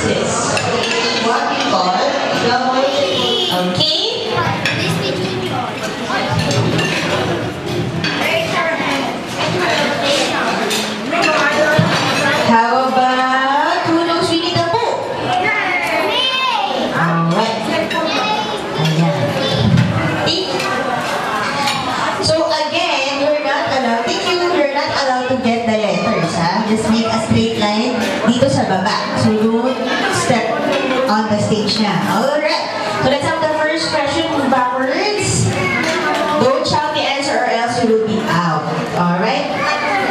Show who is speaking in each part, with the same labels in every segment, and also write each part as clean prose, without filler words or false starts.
Speaker 1: is what we call double. Okay? How about who knows Winnie the Pooh? Alright. Ayan. So again, you're not allowed, you're not allowed to get the letters, ha? Just make a straight line dito sa baba. So don't step on the stage na. Alright. So let's have the first question backwards. Don't shout the answer or else you will be out. Alright?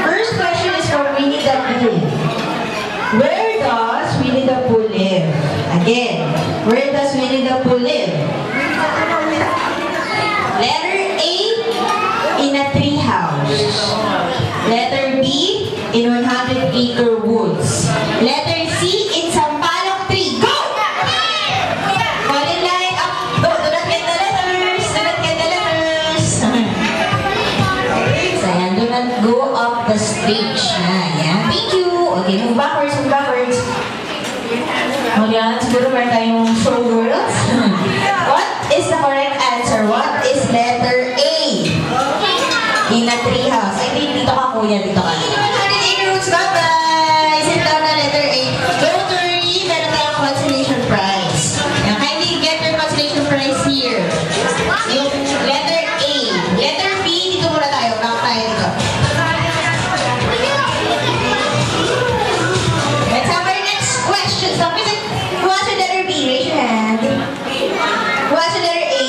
Speaker 1: First question is from Winnie the Pooh. Where does Winnie the Pooh live? Again, where does Winnie the Pooh live? Letter A, in a tree house. Letter B, in 100-acre woods. Letter C, in Sampalok tree. Go! Fall in line up. Go! Do not get the letters. Do not get the letters. So, ayan, do not go up the stage. Ayan. Thank you. Okay, move backwards, move backwards. O yan, siguro meron tayong show girls. What is the correct answer? What is letter A? In a tree house. Ay, dito ka kuya, dito ka. 100-acre woods, bye-bye! Sit down na letter A. Don't worry, meron tayong consolation prize. Now, kindly get your consolation prize here. Yung letter A. Letter B, dito muna tayo. Back tayo dito. Let's have our next question. So, who has your letter B? Raise your hand. Who has your letter A?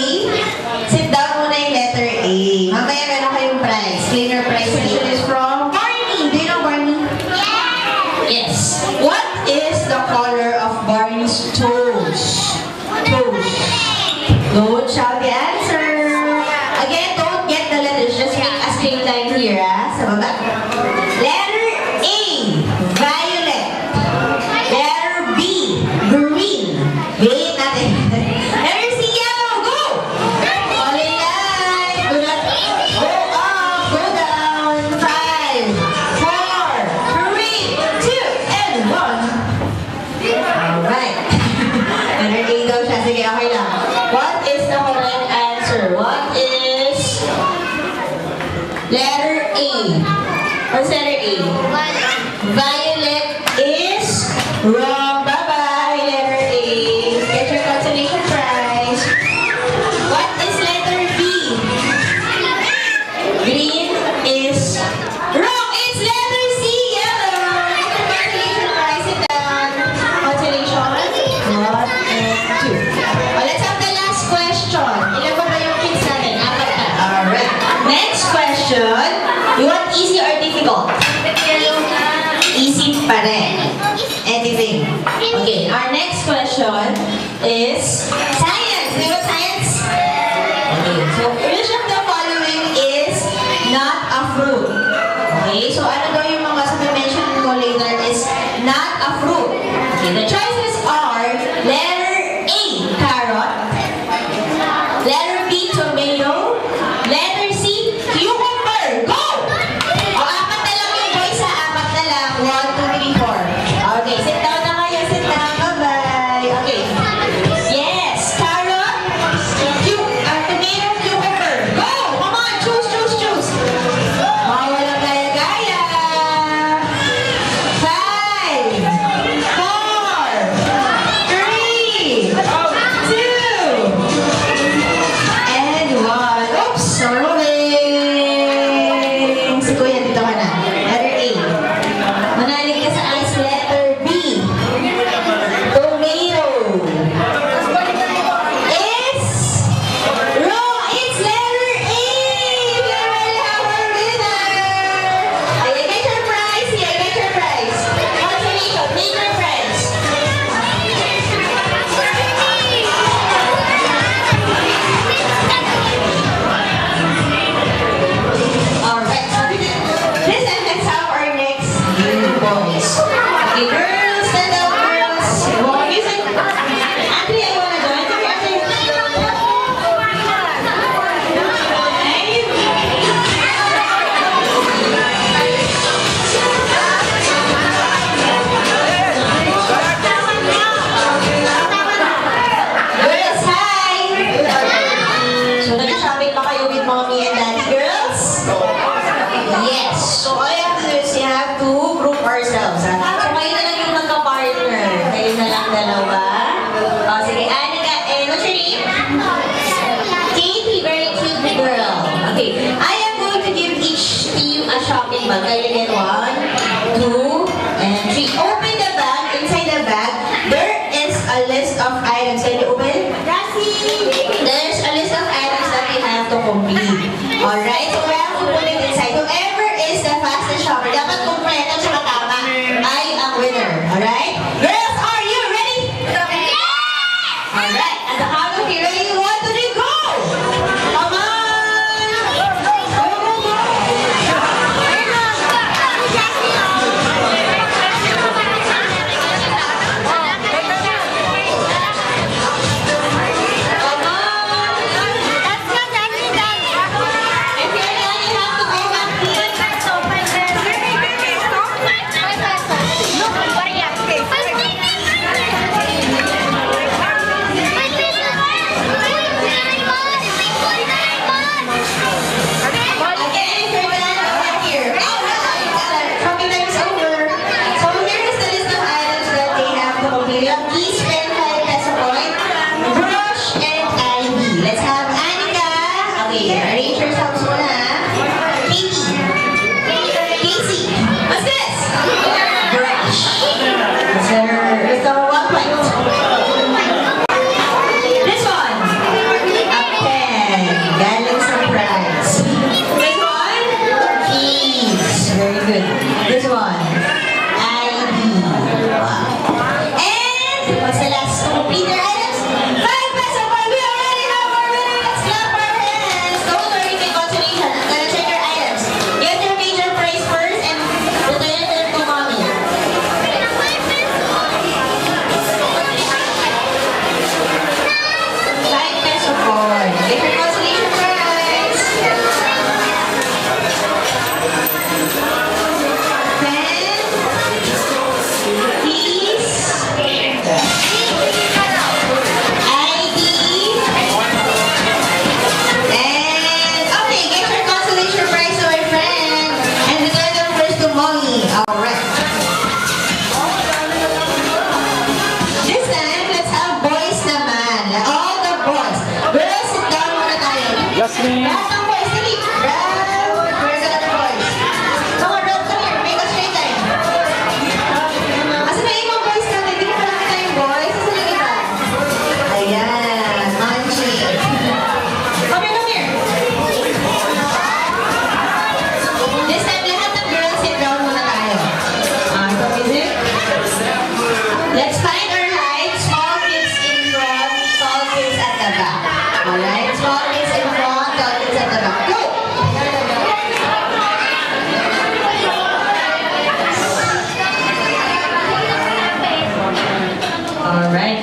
Speaker 1: Sit down muna yung letter A. Mamaya meron kayong prize. Claim your prize. Question is from Barney. Do you know Barney? Yes. What is the color of Barney's toes? Toes. Don't shout the answer. Again, don't get the letters. Just make a straight line here, sa baba. Letter A, violet. Letter B, green. Wait natin. Letter C, yellow. Go! All in line. Do not go up, go down. 5, 4, 3, 2, and 1. Alright. Letter A daw siya. Sige, okay lang. What is the correct answer? What is letter A? What's letter A? Violet is wrong. Bye-bye, letter A. Get your consolation prize. What is letter B? Green is wrong. It's letter C, yellow. Get your consolation prize. Sit down. Consolation. 1 and 2. Let's have the last question. Ilan ba yung kids natin? 4 na. Alright. Next question. You want easy or difficult? Easy pa rin. Anything. Okay, our next question is science. Do you know science? Okay, so which of the following is not a fruit? Okay, so ano daw yung mga sabi-mention ko later is not a fruit. Okay, the choices are letter A, carrot. Letter B, tomato. Letter C, cucumber. Go! O, 4 na lang yung boys ha. 4 na lang. 1, 2, 3, 4. Okay, sit down na kayo. Sit down. Bye-bye. Okay. Yes, carrot, tomato, cucumber. Go! Come on, choose, choose, choose. Mga walang gaya-gaya. 5, 4, complete. Alright? So we have to put it inside. Whoever is the fastest shopper, dapat kumpleto at saka tama, ay ang winner. Alright? Girls, are you ready? Alright. At the count of three, ready? 1, 2, 3, go! Come on! Go, go, go!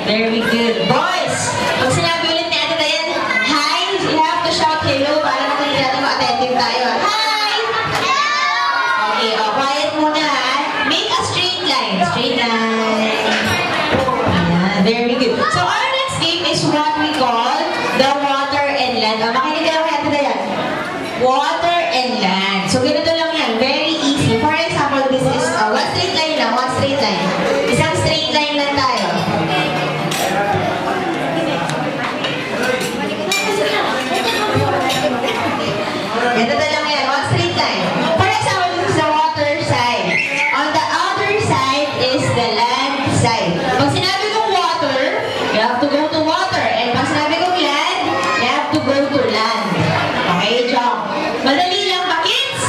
Speaker 1: Very good. Boys, pag sinabi ulit ni Ate Dayan, hi, you have to shout hello para naman natin ma-attentive tayo. Hi! Okay, quiet muna ha. Make a straight line. Straight line. Ayan, very good. So our next game is what we call the water and land. Makinig kayo kay Ate Dayan. Water and land. So ganito lang yan. Very easy. For example, this is one straight line lang. One straight line. Isang straight line lang tayo. Ganito lang yan, one straight line. For example, this is the water side. On the other side is the land side. Pag sinabi kong water, you have to go to water. And pag sinabi kong land, you have to go to land. Okay, jump. Madali lang ba, kids?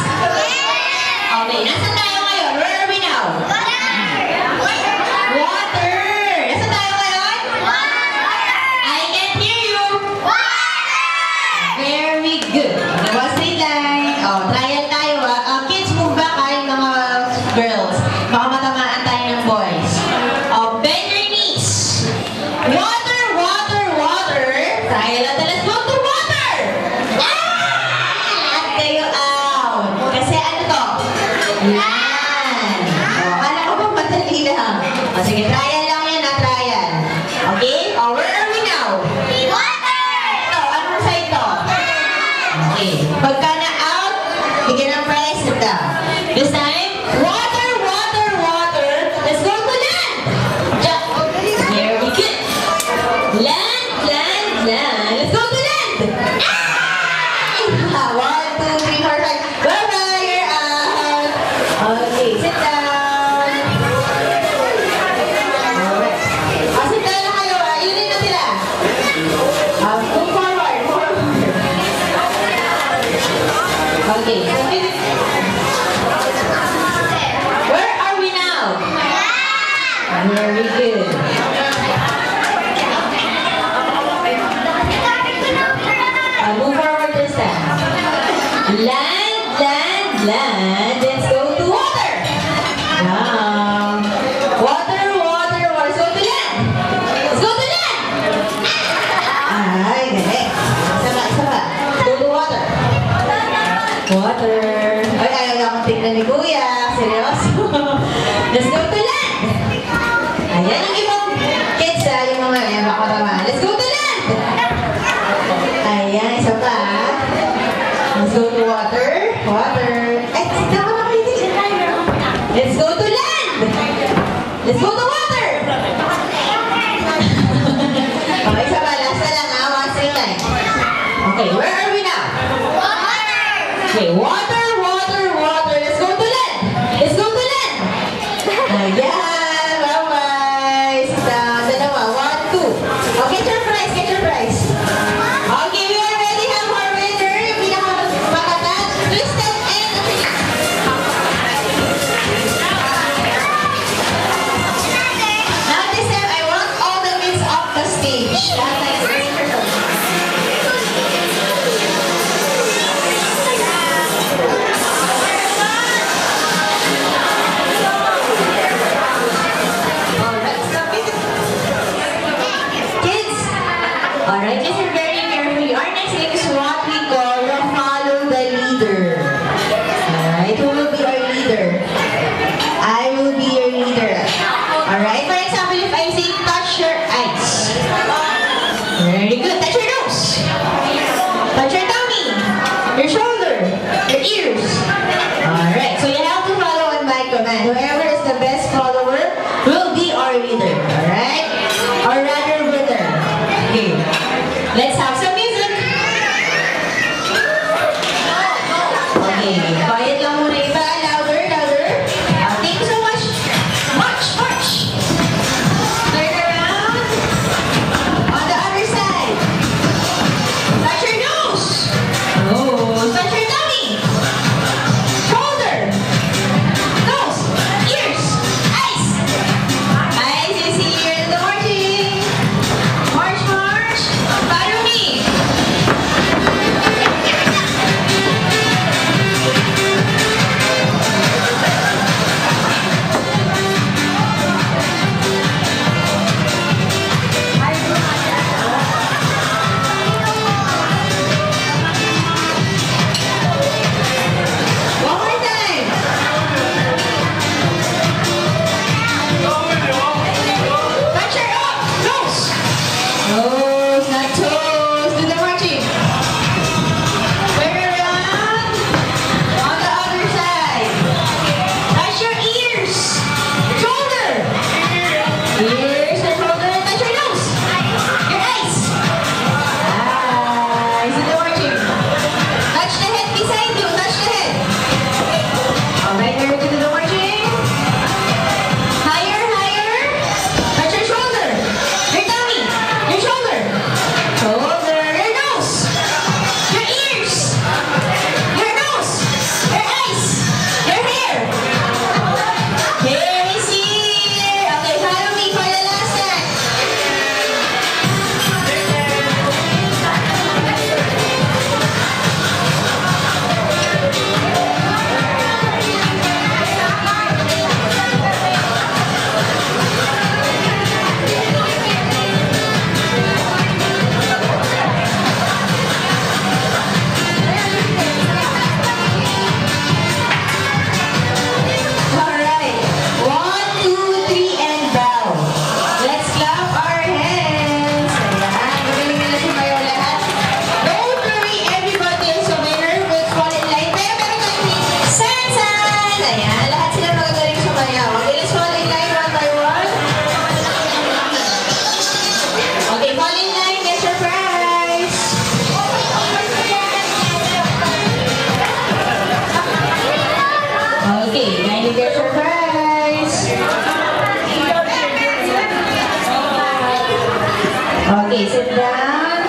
Speaker 1: Okay, nasa tayo ngayon? Where are we now? Water! Nasa tayo ngayon? I can hear you. Very good. Okay, one straight line. Oh, trial tayo ah. Kids, move back kayo mga girls. Baka matamaan tayo ng boys. Oh, bend your knees. Water, water, water. Trial natin. Let's go to water. Lahat kayo out. Kasi ano to? Land. Oh, kala ko ba madali lang? Oh, sige, trial lang yan na trial. Okay? Oh, where are we now? Ito, anong side to? Okay. Pagka na out, bigyan ng prize ito. This time, water, water, water. Let's go to land. Here we go. Land, land, land. Let's go to land. Ah! 1, 2, 3, 4, 5. Bye-bye, you're out. Okay, sit down. Alright. Sit down na kayo. Yunin na sila. Move forward, forward. seryoso. Let's go to land. Ayan yung ibang kids yung mga baka naman. Let's go to land. Ayan, isa pa. Let's go to water. Water. Ay, dapat nakitin. Let's go to land. Let's go to water. Okay, isa pa. Last na lang one straight line. Okay, where are we now? Water. Okay, water, water, water. Let's go to land. Let's go to land. Ayan, bye-bye. Dalawa, 1, 2. Okay, get your prize, get your prize. Okay, we already have our winner. Yung pinaka-makatan, Tristan and now this time, I want all the kids off the stage. Alright, listen very carefully. Our next game is what we call the follow the leader. Alright, who will be our leader? I will be your leader. Alright, for example, if I say touch your eyes. Very good. Touch your nose. Touch your tummy. Your shoulder. Your ears. Alright, so you have to follow on my command. Whoever is the best follower will be our leader. Alright? Or rather, winner. Okay. Let's have some music. Okay, quiet lang muna iba. Louder, louder. Thank you so much. March, march. Turn around. On the other side. Touch your nose. Oh, touch your tummy. Shoulder. Nose. Ears. Eyes. Eyes, you see here in the marching. March, march. Follow me. One more time. Touch your nose. Nose, not toes. Do the marching. Turn around. On the other side. Touch your ears. Shoulder. Ears and shoulder. Touch your nose. Your eyes. Eyes. Do the marching. Touch the head beside you. Touch the head. Alright, very good. Do the marching. Higher, higher. Touch your shoulder. Your tummy. Your shoulder. Shoulder. Your nose. Your ears. Your nose. Your eyes. Your hair. Hair is here. Okay, follow me for the last time. Alright. 1, 2, 3, and bow. Let's clap our hands. Ayan. Magaling na sumayaw lahat. Don't worry, everybody is a winner. We'll fall in line. Pero meron tayong san-san. Ayan. Lahat sila magagaling sumayaw. Okay, let's fall in line one by one. Okay, fall in line. Get your prize. Okay, kindly get your prize. Okay, sit down.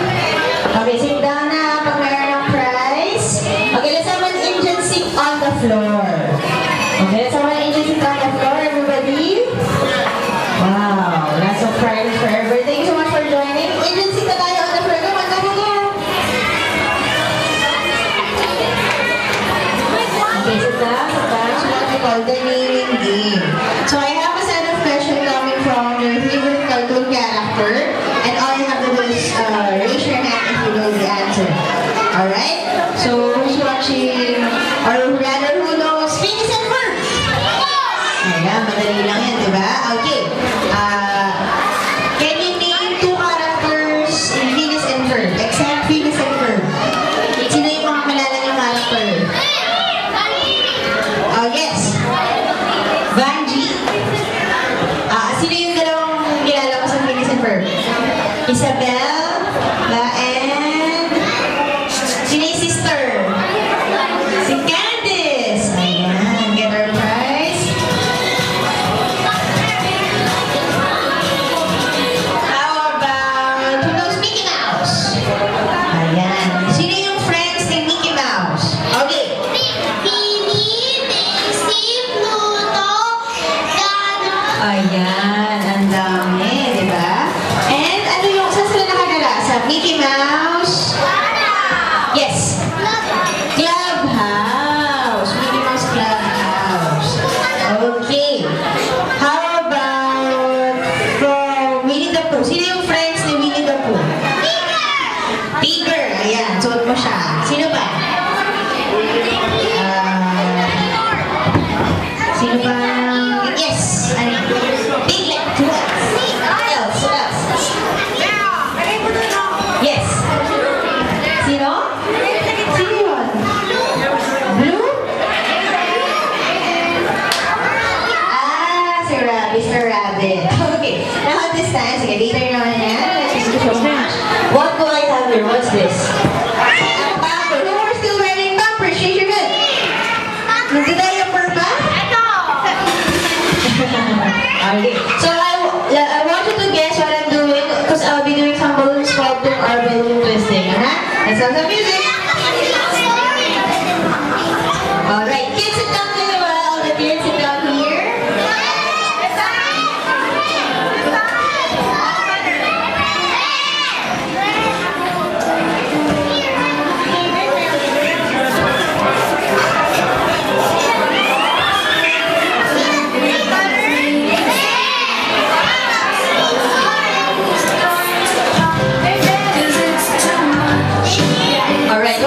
Speaker 1: Okay, sit down na pag mayroon ng prize. Okay, let's have an Indian seat on the floor. Okay, let's have an Indian seat on the floor, everybody. Wow, lots of prizes for everybody. Thank you so much for joining. Indian seat na tayo on the floor. Come on, come on, come on. Okay, sit down, sit down. So what we call the naming game. So I have a set of questions coming from your favorite cartoon character, and all you have to do is raise your hand if you know the answer. Alright? So who's watching, or rather who knows Phineas and Ferb? Ayan, madali lang yan, di ba? Okay. Can you name two characters in Phineas and Ferb? Except Phineas and Ferb. Sino yung mga kilala niyong character? Oh, yes. Vanji. Sino yung dalawang kilala ko sa Phineas and Ferb? Isabel. And sino yung sister? Si Candice. Ayan, get our prize. How about who knows Mickey Mouse? Ayan. Sino yung friends ni Mickey Mouse? Okay. Ayan, ang dami, di ba? And ano yung, saan sila nakagala? Sa Mickey Mouse? Yes. Clubhouse. Mickey Mouse Clubhouse. Okay. How about from Winnie the Pooh? Sino yung friends ni Winnie the Pooh? Tigger. Ayan, suot mo siya. Sino ba? Sino ba? Yes. Ano? Piglet. Who else? What else? What else? Yes. Sino? Sino yun? Blue? Si Rabbit. Mr. Rabbit. Okay. Now at this time, sige, later naman yan. Let's just show much. What do I have here? What's this? Pamper. Who are still wearing pampers? Shake your head. Did I approve ba? Okay. So I want you to guess what I'm doing because I'll be doing some balloon sculpting or balloon twisting. Let's have some music. Alright, kids sit down for a while. All the kids sit down here. Alright,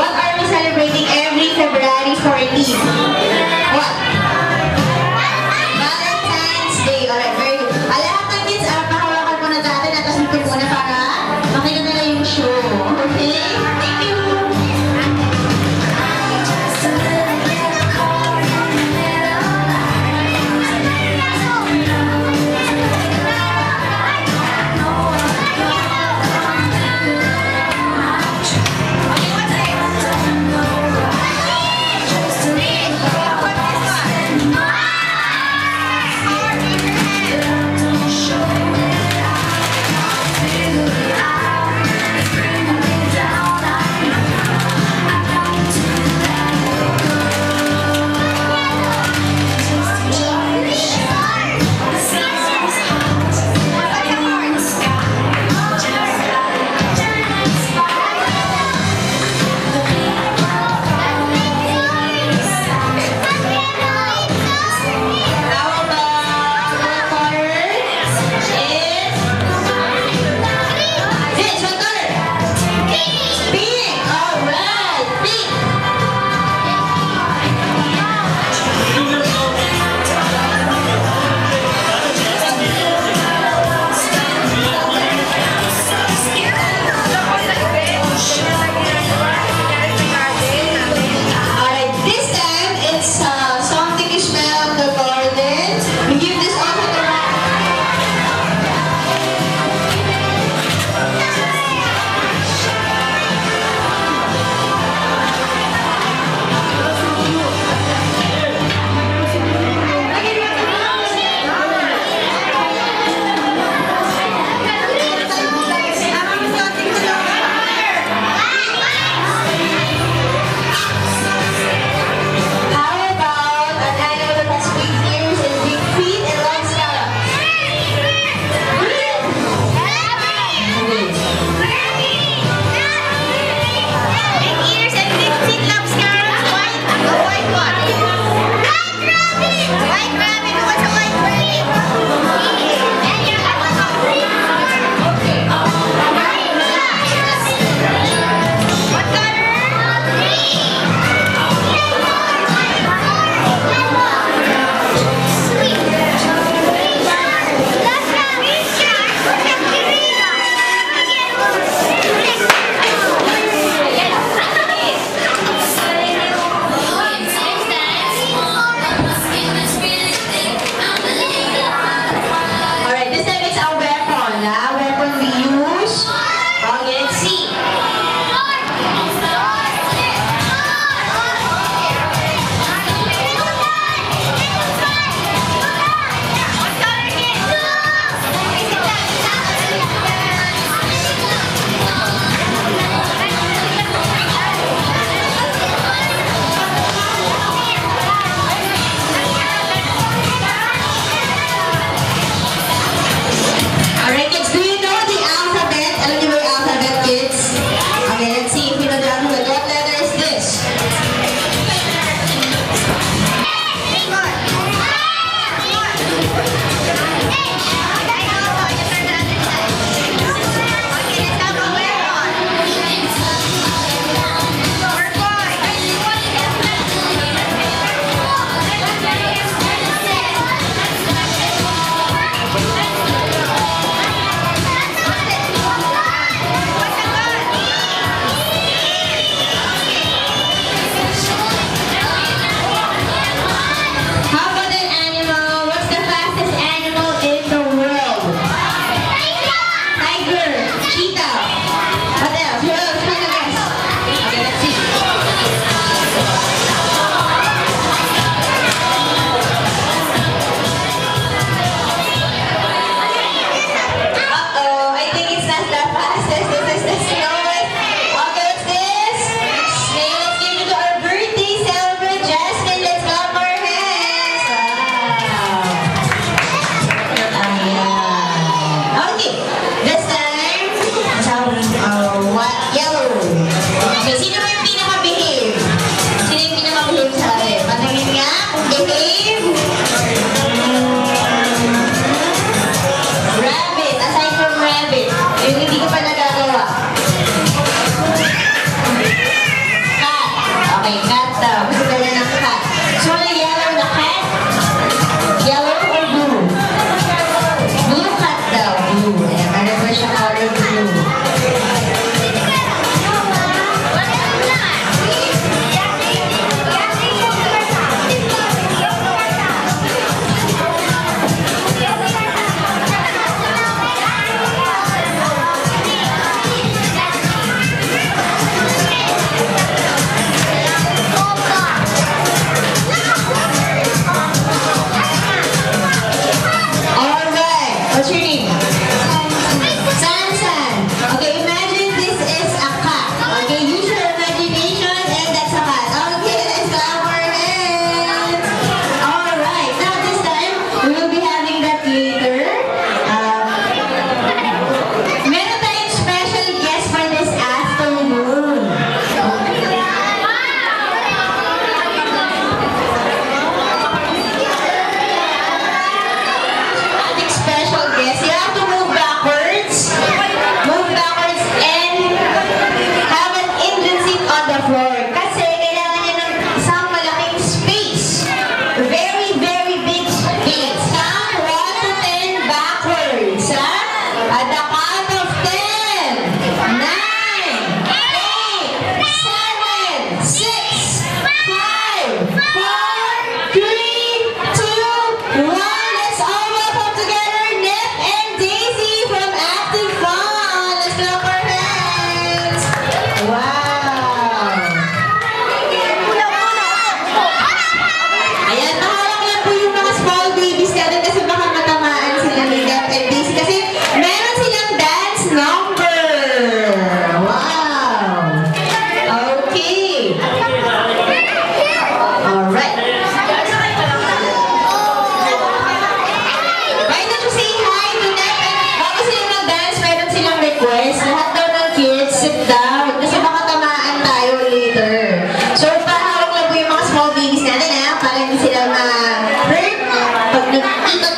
Speaker 1: Alright.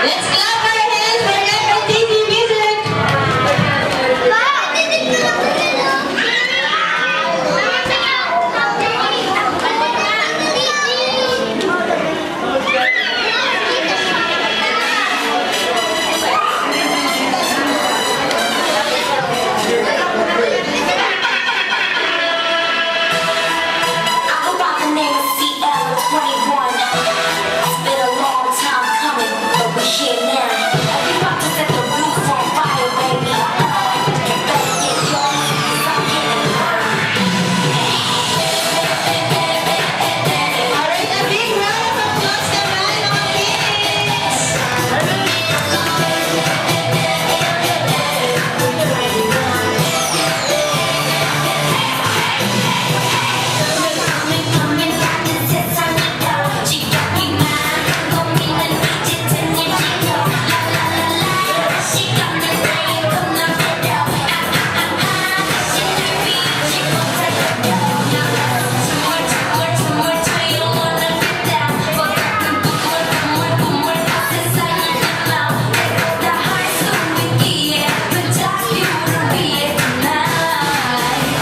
Speaker 1: Let's clap our hands for FNTV Music.
Speaker 2: I go by the name of CL21. It's been a long time coming, but we're here now. And we about to set the roof on fire, baby. You better get yours, 'cause I'm getting mine.
Speaker 1: Alright, a big round of applause naman, mga kids.
Speaker 2: Coming back to 세상이다. 지겹기만 고민은 이제는 일지도. 라라라라. 시간은 나의 건너뛰려. 신을 비치고 달려려. tumor, you don't wanna get down. 꿈을 세상을 날라. 다 할 수 있기에 그 자유를 위해 tonight.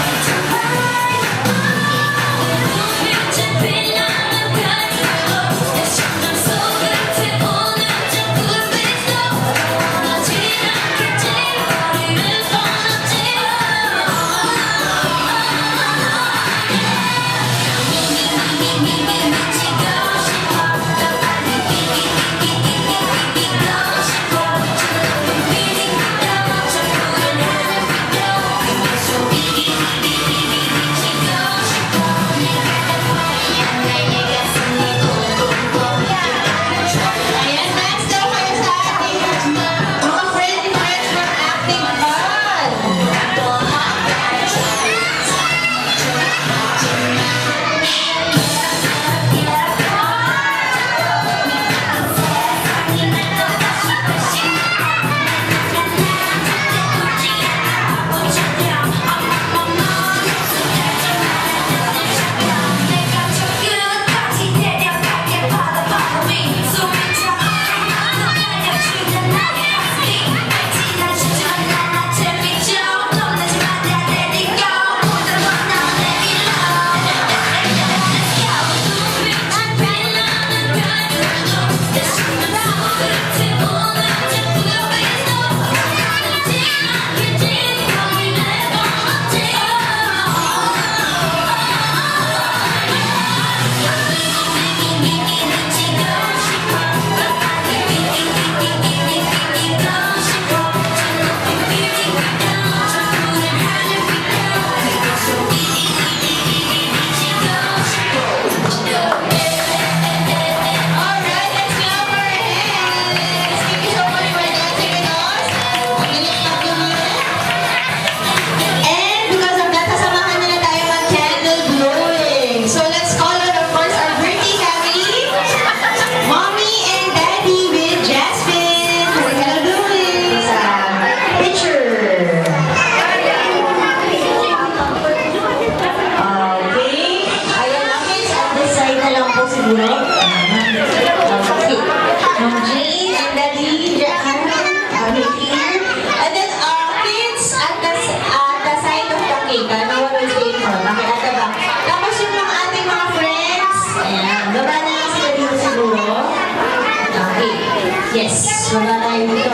Speaker 2: 빛을 빛나는 가슴으로 내 심장 속을 태우는 저 불빛도 너지 않겠지 머리를 떠났지 미치고 싶어 더 빨리 이기고 싶어 저 높은 빛이 멈춰 불을 하늘 빛도 계속 미치고 싶어 내 가슴이 쿵쿵쿵
Speaker 1: Ayan, thanks daw kayo sa ating mga friends from Acting Fun.
Speaker 2: 내가 저 끝까지 데려갈게 바라봐 위 숨이 차서 달려주는 나의 가슴이 지난 시절 나 재미져 떠나지 말자 let it go 모두 만나 let it love Let's go 빛을 빛나는 가슴으로 내 심장 속을 태우는 저 불빛도 너지 않겠지 거리를 떠났지
Speaker 1: Alright, let's clap our hands. Thank you so much for dancing with us. Mabilis lang yung music. And because of that, kasamahan nila tayo mag-candle blowing. So let's call on, of course, our birthday family. Mommy and Daddy with Jasmine for the candle blowing sa picture. Okay. Ayan lang guys, at this side na lang po siguro. Okay. Ma'am Jane and Daddy, here. And then, kids at the side of the cake. No one will stay for. Okay, at the back. Tapos yung mga ating mga friends. Ayan. Baba na lang sila dito siguro. Okay. Yes. Baba tayo dito